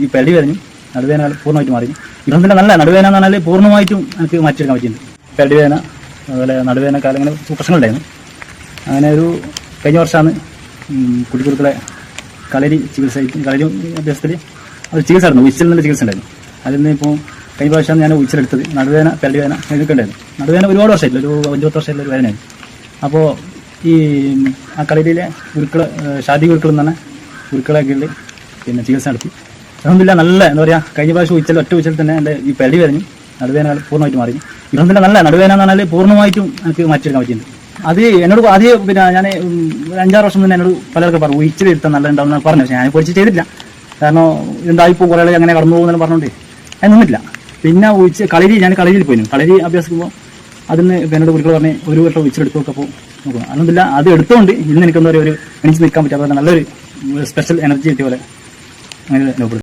ഈ പെടി വരഞ്ഞു നടുവേദന പൂർണ്ണമായിട്ട് മാറി. ഇതൊന്നും നല്ല നടുവേദന എന്ന് പറഞ്ഞാൽ പൂർണ്ണമായിട്ടും എനിക്ക് മാറ്റിയെടുക്കാൻ പറ്റിയിട്ടുണ്ട്. പെടി വേദന അതുപോലെ നടുവേദന കാലങ്ങനെ പ്രശ്നങ്ങളുണ്ടായിരുന്നു. അങ്ങനെ ഒരു കഴിഞ്ഞ വർഷമാണ് കുട്ടിക്കുറുക്കളെ കളരി അഭ്യാസത്തിൽ അത് ചികിത്സ ആയിരുന്നു. ഉച്ചിൽ നിന്നുള്ള ചികിത്സ ഉണ്ടായിരുന്നു. അതിൽ നിന്ന് ഇപ്പോൾ കഴിഞ്ഞ പ്രാവശ്യമാണ് ഞാൻ ഉച്ചിലെടുത്തത്. നടുവേദന പെടി വേദന ഇതൊക്കെ ഉണ്ടായിരുന്നു. നടുവേദന ഒരുപാട് വർഷമായിട്ടില്ല, ഒരു 5-10 വർഷമായിട്ടുള്ള ഒരു വേദനയായിരുന്നു. അപ്പോൾ ഈ ആ കളരിയിലെ ഷാദി ഗുരുക്കൾ എന്ന് പറഞ്ഞ ഗുരുക്കളൊക്കെ ഉള്ളിൽ പിന്നെ ചികിത്സ നടത്തി. അതൊന്നുമില്ല നല്ല എന്താ പറയുക, കഴിഞ്ഞ പ്രാവശ്യം ഒറ്റ ഉച്ചയിൽ തന്നെ എൻ്റെ ഈ പെടി വരഞ്ഞു നടുവേദന പൂർണ്ണമായിട്ട് മാറി. ഇതൊന്നുമില്ല നല്ല നടുവേദന എന്ന് പറഞ്ഞാൽ പൂർണ്ണമായിട്ടും എനിക്ക് മാറ്റിയെടുക്കാൻ പറ്റിയിട്ടുണ്ട്. അത് എന്നോട് ആദ്യം പിന്നെ ഞാൻ 5-6 വർഷം മുന്നേ എന്നോട് പലർക്ക് പറഞ്ഞു ഉച്ചിലെടുത്താൽ നല്ല ഉണ്ടാവുമെന്ന് പറഞ്ഞു. പക്ഷേ ഞാൻ പൊരിച്ച് ചെയ്തിട്ടില്ല. കാരണം എന്തായിപ്പോൾ കുറേ അങ്ങനെ കടന്നു പോകുന്നതെല്ലാം പറഞ്ഞുകൊണ്ട് അത് നിന്നിട്ടില്ല. പിന്നെ ഞാൻ കളരിയിൽ പോയിരുന്നു. കളരി അഭ്യസിക്കുമ്പോൾ അതിന് എന്നോട് കുട്ടികൾ പറഞ്ഞ് ഒരു വട്ടം ഉച്ചിലെടുത്ത് നോക്കപ്പോൾ നോക്കണം. അതൊന്നുമില്ല, അത് എടുത്തുകൊണ്ട് ഇന്ന് എനിക്കെന്താ പറയുക, ഒരു എണീച്ച് നിൽക്കാൻ പറ്റാത്ത നല്ലൊരു സ്പെഷ്യൽ എനർജി കിട്ടിയ പോലെ അങ്ങനെ